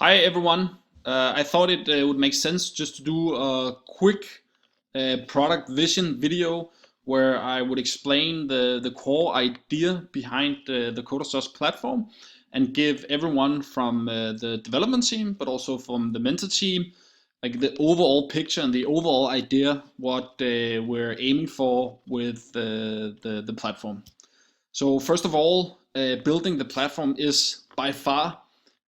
Hi everyone. I thought it would make sense just to do a quick product vision video where I would explain the core idea behind the CoderSauce platform and give everyone from the development team, but also from the mentor team, like the overall picture and the overall idea what we're aiming for with the platform. So first of all, building the platform is by far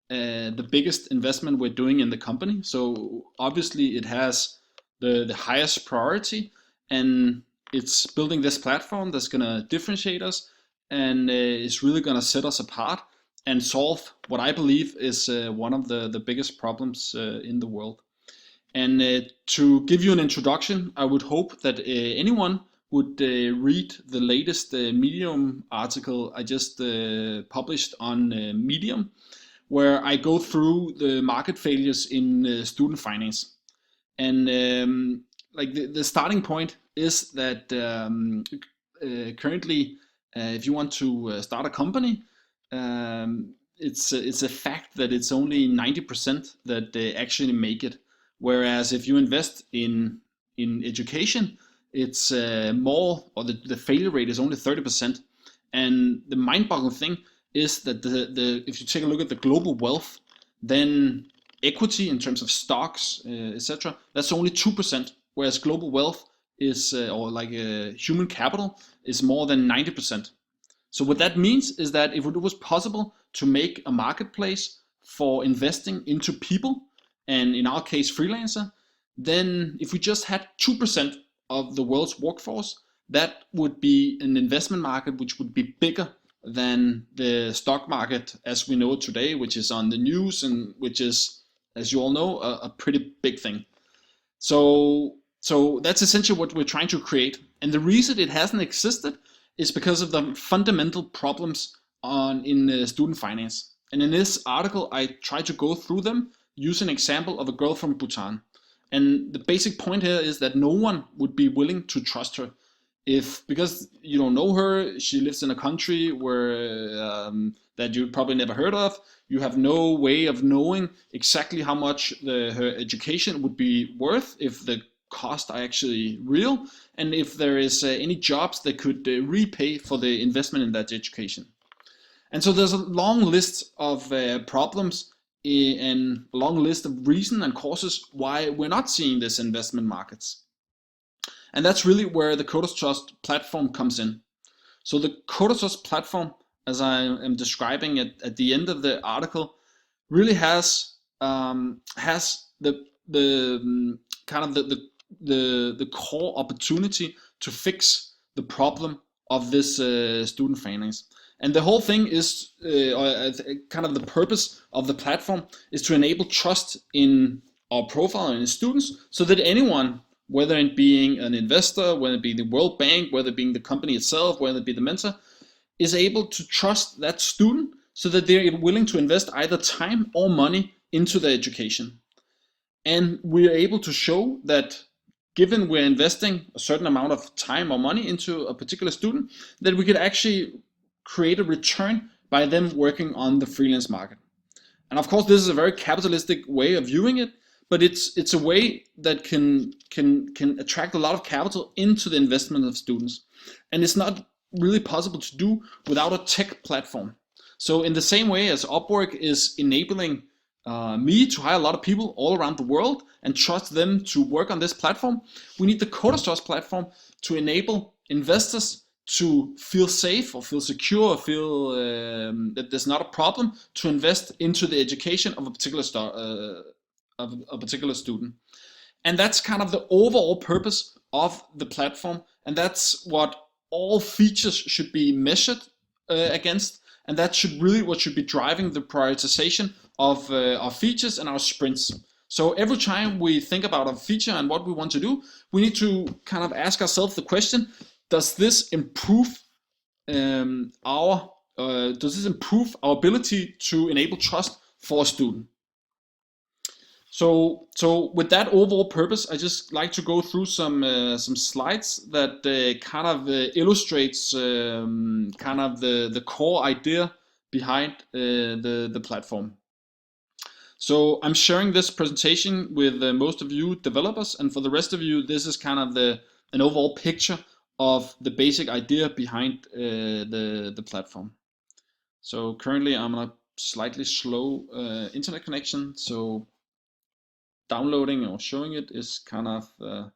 the biggest investment we're doing in the company. So obviously it has the highest priority, and it's building this platform that's going to differentiate us and is really going to set us apart and solve what I believe is one of the biggest problems in the world. And to give you an introduction, I would hope that anyone would read the latest Medium article I just published on Medium, where I go through the market failures in student finance. And like the starting point is that currently, if you want to start a company, it's a fact that it's only 90% that they actually make it. Whereas if you invest in education, it's more, or the failure rate is only 30%. And the mind-boggling thing is that if you take a look at the global wealth, then equity in terms of stocks, etc., that's only 2%, whereas global wealth is, or like human capital, is more than 90%. So what that means is that if it was possible to make a marketplace for investing into people, and in our case freelancer, then if we just had 2% of the world's workforce, that would be an investment market which would be bigger than the stock market as we know it today, which is on the news and which is, as you all know, a pretty big thing. So that's essentially what we're trying to create. And the reason it hasn't existed is because of the fundamental problems in student finance. And in this article, I try to go through them, use an example of a girl from Bhutan. And the basic point here is that no one would be willing to trust her if, because you don't know her, she lives in a country where that you probably never heard of. You have no way of knowing exactly how much her education would be worth, if the costs are actually real, and if there is any jobs that could repay for the investment in that education. And so there's a long list of problems and a long list of reasons and causes why we're not seeing this investment markets. And that's really where the CoderSauce platform comes in. So the CoderSauce platform, as I am describing it at the end of the article, really has the kind of the core opportunity to fix the problem of this student finance. And the whole thing is kind of the purpose of the platform is to enable trust in our profile and in students, so that anyone, whether it being an investor, whether it be the World Bank, whether it being the company itself, whether it be the mentor, is able to trust that student so that they're willing to invest either time or money into their education. And we're able to show that given we're investing a certain amount of time or money into a particular student, that we could actually create a return by them working on the freelance market. And of course, this is a very capitalistic way of viewing it, but it's a way that can attract a lot of capital into the investment of students. And it's not really possible to do without a tech platform. So in the same way as Upwork is enabling me to hire a lot of people all around the world and trust them to work on this platform, we need the CoderSauce platform to enable investors to feel safe or feel secure or feel that there's not a problem to invest into the education of a particular student. And that's kind of the overall purpose of the platform, and that's what all features should be measured against, and that should really what should be driving the prioritization of our features and our sprints. So every time we think about a feature and what we want to do, we need to kind of ask ourselves the question: does this improve our ability to enable trust for a student? So with that overall purpose, I just like to go through some slides that kind of illustrates kind of the core idea behind the platform. So I'm sharing this presentation with most of you developers, and for the rest of you, this is kind of an overall picture of the basic idea behind the platform. So currently I'm on a slightly slow internet connection, so downloading or showing it is kind of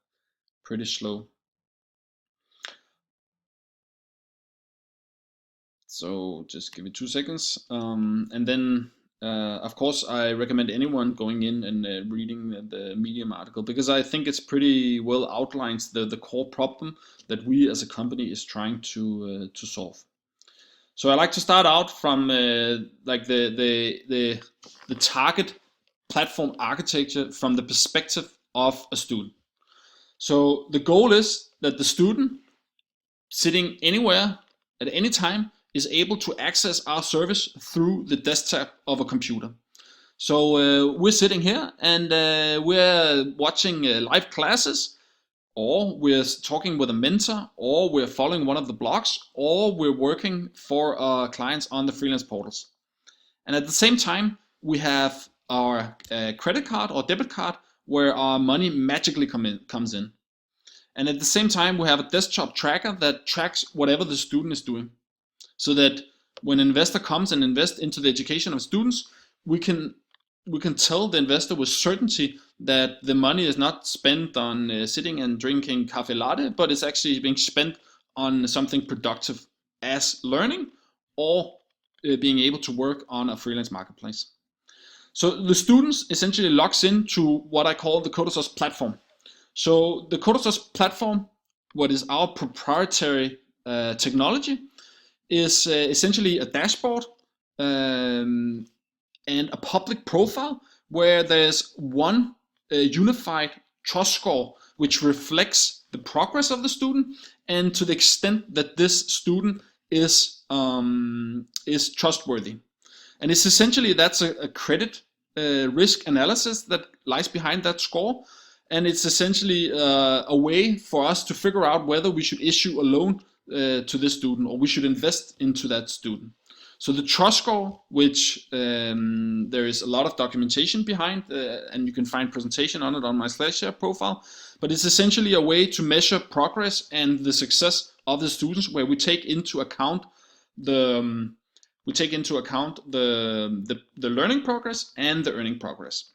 pretty slow. So just give me 2 seconds, and then of course I recommend anyone going in and reading the Medium article, because I think it's pretty well outlines the core problem that we as a company is trying to solve. So I like to start out from like the target platform architecture from the perspective of a student. So the goal is that the student sitting anywhere at any time is able to access our service through the desktop of a computer. So we're sitting here and we're watching live classes, or we're talking with a mentor, or we're following one of the blogs, or we're working for our clients on the freelance portals. And at the same time, we have our credit card or debit card where our money magically comes in. And at the same time, we have a desktop tracker that tracks whatever the student is doing, so that when an investor comes and invests into the education of students, we can tell the investor with certainty that the money is not spent on sitting and drinking cafe latte, but it's actually being spent on something productive as learning, or being able to work on a freelance marketplace. So the students essentially logs into what I call the Codasource platform. So the Codasource platform, what is our proprietary technology, is essentially a dashboard and a public profile where there's one unified trust score which reflects the progress of the student, and to the extent that this student is trustworthy. And it's essentially, that's a credit risk analysis that lies behind that score. And it's essentially a way for us to figure out whether we should issue a loan to this student, or we should invest into that student. So the trust score, which there is a lot of documentation behind, and you can find presentation on it on my SlideShare profile, but it's essentially a way to measure progress and the success of the students, where we take into account the learning progress and the earning progress.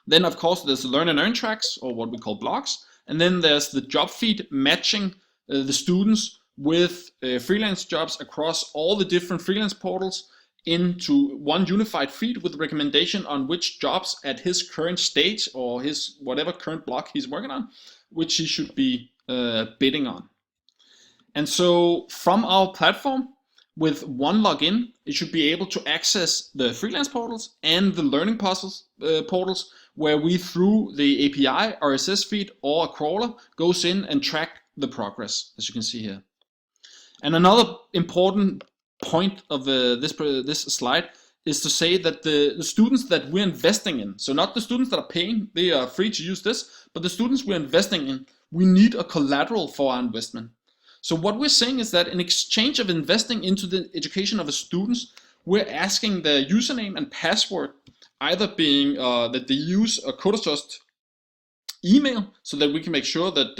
Then of course there's the learn and earn tracks, or what we call blocks, and then there's the job feed matching the students with freelance jobs across all the different freelance portals into one unified feed with recommendation on which jobs at his current stage, or his whatever current block he's working on, which he should be bidding on. And so from our platform, with one login, it should be able to access the freelance portals and the learning portals, where we, through the API, RSS feed, or a crawler, goes in and track the progress, as you can see here. And another important point of this slide is to say that the students that we're investing in, so not the students that are paying, they are free to use this, but the students we're investing in, we need a collateral for our investment. So what we're saying is that in exchange of investing into the education of the students, we're asking their username and password, either being that they use a Codasource email, so that we can make sure that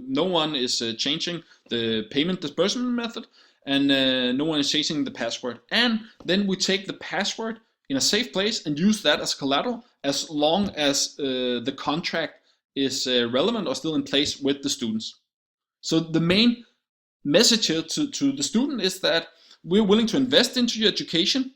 no one is changing the payment disbursement method, and no one is changing the password. And then we take the password in a safe place and use that as collateral, as long as the contract is relevant or still in place with the students. So the main message here to the student is that we're willing to invest into your education.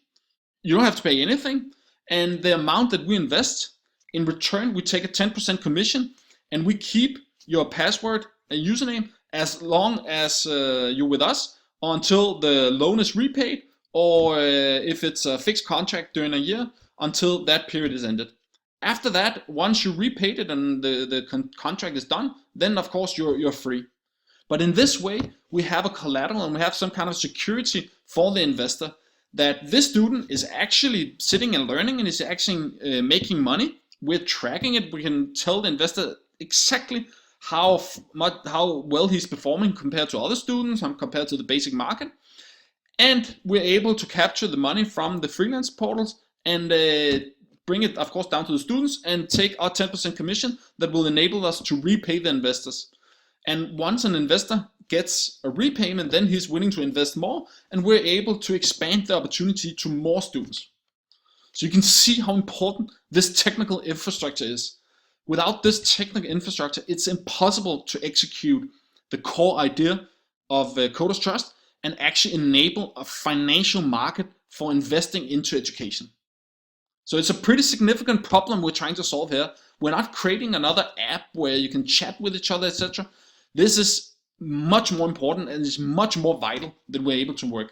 You don't have to pay anything, and the amount that we invest, in return we take a 10% commission, and we keep your password and username as long as you're with us, until the loan is repaid, or if it's a fixed contract during a year, until that period is ended. After that, once you repaid it and the contract is done, then of course you're free. But in this way, we have a collateral, and we have some kind of security for the investor that this student is actually sitting and learning, and is actually making money. We're tracking it. We can tell the investor exactly how well he's performing compared to other students, compared to the basic market. And we're able to capture the money from the freelance portals and bring it, of course, down to the students and take our 10% commission that will enable us to repay the investors. And once an investor gets a repayment, then he's willing to invest more, and we're able to expand the opportunity to more students. So you can see how important this technical infrastructure is. Without this technical infrastructure, it's impossible to execute the core idea of Coders Trust and actually enable a financial market for investing into education. So it's a pretty significant problem we're trying to solve here. We're not creating another app where you can chat with each other, etc. This is much more important and is much more vital that we're able to work.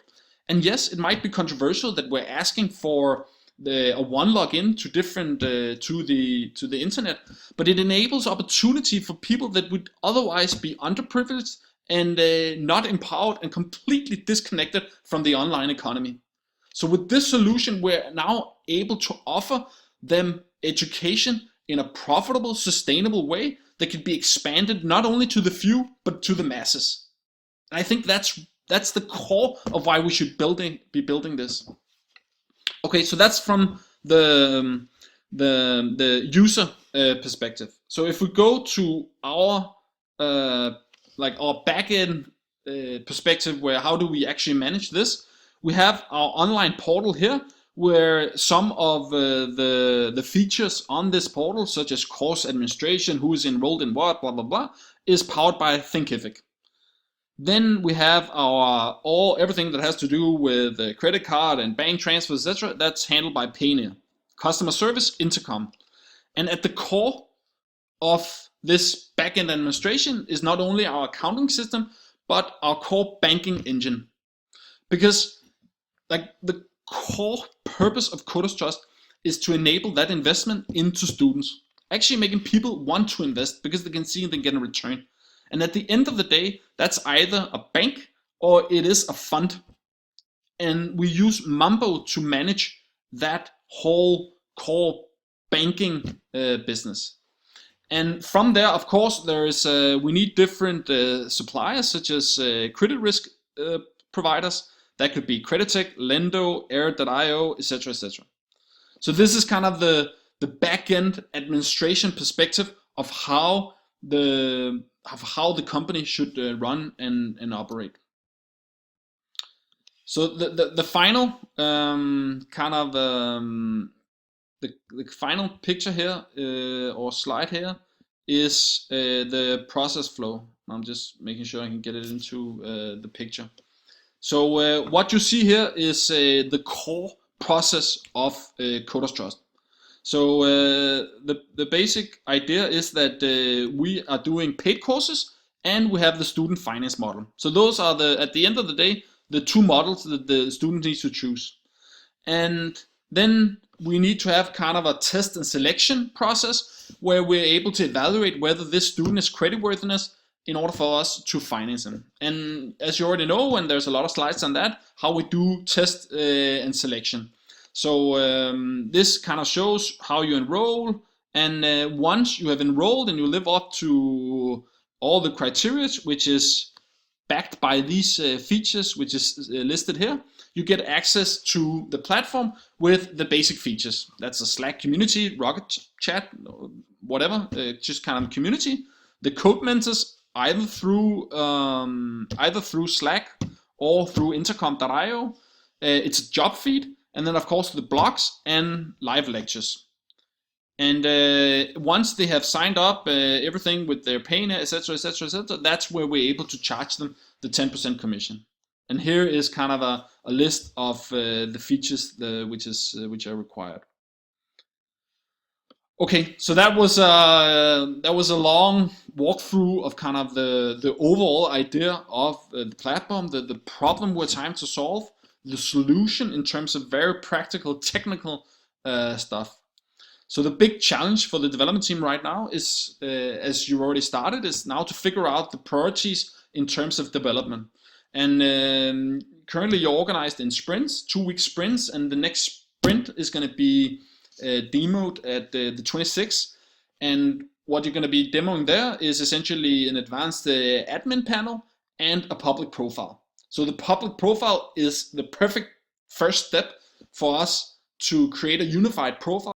And yes, it might be controversial that we're asking for a one login to different to the internet, but it enables opportunity for people that would otherwise be underprivileged and not empowered and completely disconnected from the online economy. So with this solution, we're now able to offer them education in a profitable, sustainable way that can be expanded not only to the few, but to the masses. And I think that's the core of why we should be building this. Okay, so that's from the user perspective. So if we go to our our backend perspective, where how do we actually manage this? We have our online portal here, where some of the features on this portal, such as course administration, who is enrolled in what, blah blah blah, is powered by Thinkific. Then we have our everything that has to do with credit card and bank transfers, etc. That's handled by Payoneer. Customer service, Intercom. And at the core of this backend administration is not only our accounting system, but our core banking engine. Because the core purpose of Coders Trust is to enable that investment into students, actually making people want to invest because they can see they get a return. And at the end of the day, that's either a bank or it is a fund. And we use Mambo to manage that whole core banking business. And from there, of course, there is we need different suppliers, such as credit risk providers. That could be Creditech, Lendo, Air.io, etc., etc. So this is kind of the back-end administration perspective of how the company should run and operate. So the final the final picture here or slide here is the process flow. I'm just making sure I can get it into the picture. So what you see here is the core process of Coders Trust. So the basic idea is that we are doing paid courses and we have the student finance model. So those are at the end of the day, the two models that the student needs to choose. And then we need to have kind of a test and selection process where we're able to evaluate whether this student is creditworthiness in order for us to finance them. And as you already know, and there's a lot of slides on that, how we do test and selection. So this kind of shows how you enroll, and once you have enrolled and you live up to all the criteria, which is backed by these features, which is listed here, you get access to the platform with the basic features. That's a Slack community, Rocket Chat, whatever, just kind of community. The code mentors either through Slack or through Intercom.io. It's a job feed, and then of course the blogs and live lectures. And once they have signed up everything with their Payoneer, etc., etc., etc., that's where we're able to charge them the 10% commission. And here is kind of a list of the features which are required. Okay, so that was a long walkthrough of kind of the overall idea of the platform, the problem we're trying to solve, the solution in terms of very practical, technical stuff. So the big challenge for the development team right now is, as you already started, is now to figure out the priorities in terms of development. And currently you're organized in sprints, 2-week sprints, and the next sprint is going to be demoed at the 26th. And what you're going to be demoing there is essentially an advanced admin panel and a public profile. So the public profile is the perfect first step for us to create a unified profile